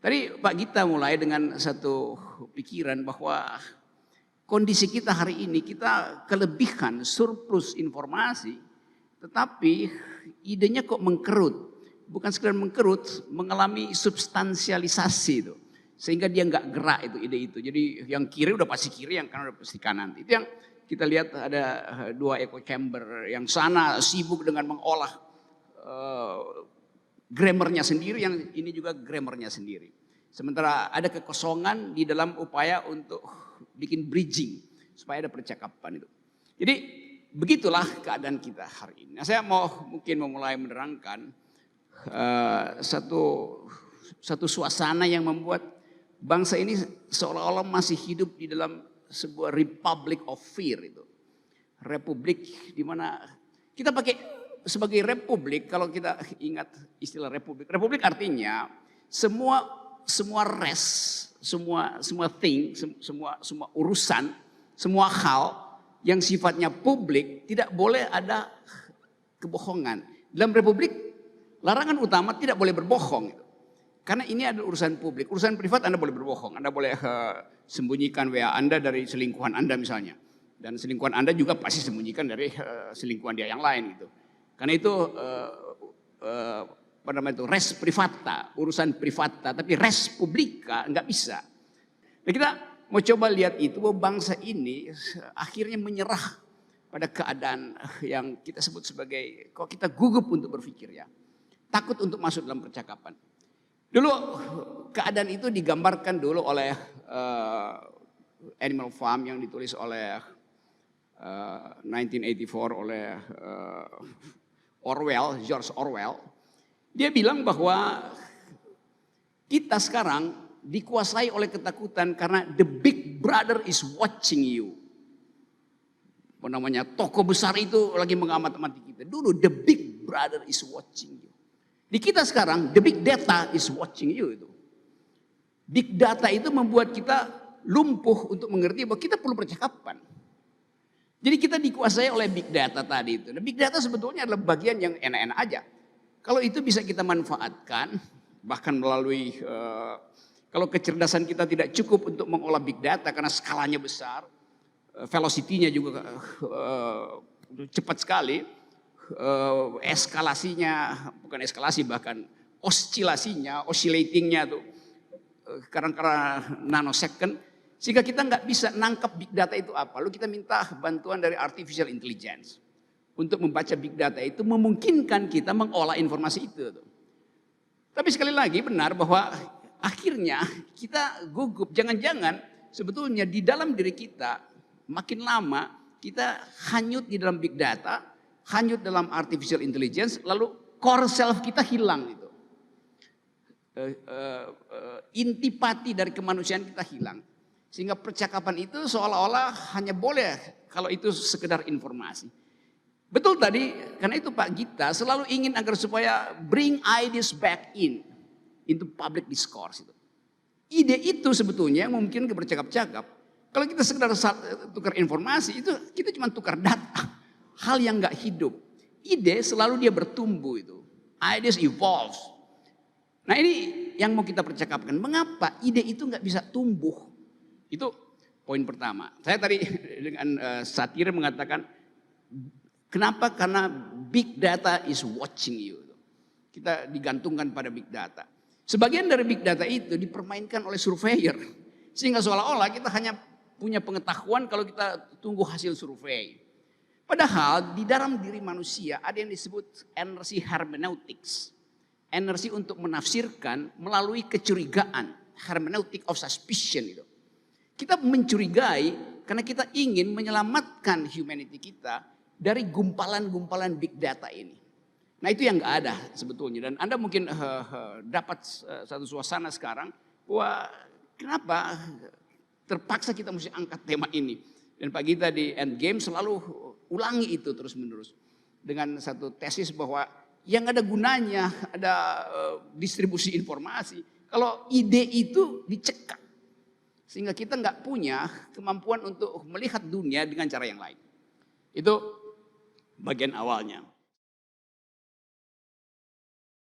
Tadi Pak Gita mulai dengan satu pikiran bahwa kondisi kita hari ini, kita kelebihan surplus informasi, tetapi idenya kok mengkerut. Bukan sekedar mengkerut, mengalami substansialisasi itu. Sehingga dia nggak gerak itu ide itu. Jadi yang kiri udah pasti kiri, yang kanan udah pasti kanan. Itu yang kita lihat ada dua echo chamber. Yang sana sibuk dengan mengolah grammarnya sendiri, yang ini juga grammarnya sendiri. Sementara ada kekosongan di dalam upaya untuk bikin bridging supaya ada percakapan itu. Jadi begitulah keadaan kita hari ini. Nah, saya mungkin memulai menerangkan satu suasana yang membuat bangsa ini seolah-olah masih hidup di dalam sebuah republic of fear itu. Republik di mana kita pakai sebagai republik, kalau kita ingat istilah republik. Republik artinya semua urusan, semua hal yang sifatnya publik tidak boleh ada kebohongan. Dalam republik larangan utama tidak boleh berbohong. Karena ini adalah urusan publik. Urusan privat Anda boleh berbohong. Anda boleh sembunyikan WA Anda dari selingkuhan Anda misalnya. Dan selingkuhan Anda juga pasti sembunyikan dari selingkuhan dia yang lain gitu. Karena itu res privata, urusan privata, tapi res publika nggak bisa. Nah, kita mau coba lihat itu bahwa bangsa ini akhirnya menyerah pada keadaan yang kita sebut sebagai, kok kita gugup untuk berpikir ya, takut untuk masuk dalam percakapan. Dulu keadaan itu digambarkan dulu oleh Animal Farm yang ditulis oleh 1984 oleh George Orwell. Dia bilang bahwa kita sekarang dikuasai oleh ketakutan karena the big brother is watching you. Apa namanya, tokoh besar itu lagi mengamati kita. Dulu the big brother is watching you. Di kita sekarang the big data is watching you itu. Big data itu membuat kita lumpuh untuk mengerti bahwa kita perlu percakapan. Jadi kita dikuasai oleh big data tadi itu. Nah, big data sebetulnya adalah bagian yang enak-enak aja. Kalau itu bisa kita manfaatkan, bahkan melalui, kalau kecerdasan kita tidak cukup untuk mengolah big data karena skalanya besar, velocity-nya juga cepat sekali, eskalasinya, bukan eskalasi bahkan oscilasinya, oscillating-nya tuh kadang-kadang nanosecond. Sehingga kita nggak bisa nangkap big data itu apa. Lalu kita minta bantuan dari artificial intelligence. Untuk membaca big data itu memungkinkan kita mengolah informasi itu. Tapi sekali lagi benar bahwa akhirnya kita gugup. Jangan-jangan sebetulnya di dalam diri kita makin lama kita hanyut di dalam big data. Hanyut dalam artificial intelligence. Lalu core self kita hilang gitu. Intipati dari kemanusiaan kita hilang. Sehingga percakapan itu seolah-olah hanya boleh kalau itu sekedar informasi. Betul tadi, karena itu Pak Gita selalu ingin agar supaya bring ideas back into public discourse. Ide itu sebetulnya yang mungkin bercakap-cakap. Kalau kita sekedar tukar informasi, itu kita cuma tukar data. Hal yang gak hidup. Ide selalu dia bertumbuh itu. Ideas evolve. Nah ini yang mau kita percakapkan. Mengapa ide itu gak bisa tumbuh? Itu poin pertama. Saya tadi dengan satir mengatakan, kenapa? Karena big data is watching you. Kita digantungkan pada big data. Sebagian dari big data itu dipermainkan oleh surveyor. Sehingga seolah-olah kita hanya punya pengetahuan kalau kita tunggu hasil survei. Padahal di dalam diri manusia ada yang disebut energi hermeneutics. Energi untuk menafsirkan melalui kecurigaan. Hermeneutic of suspicion itu. Kita mencurigai karena kita ingin menyelamatkan humanity kita dari gumpalan-gumpalan big data ini. Nah itu yang gak ada sebetulnya. Dan Anda mungkin dapat satu suasana sekarang bahwa kenapa terpaksa kita mesti angkat tema ini. Dan Pak Gita di Endgame selalu ulangi itu terus menerus. Dengan satu tesis bahwa yang ada gunanya ada distribusi informasi. Kalau ide itu dicekak. Sehingga kita nggak punya kemampuan untuk melihat dunia dengan cara yang lain. Itu bagian awalnya.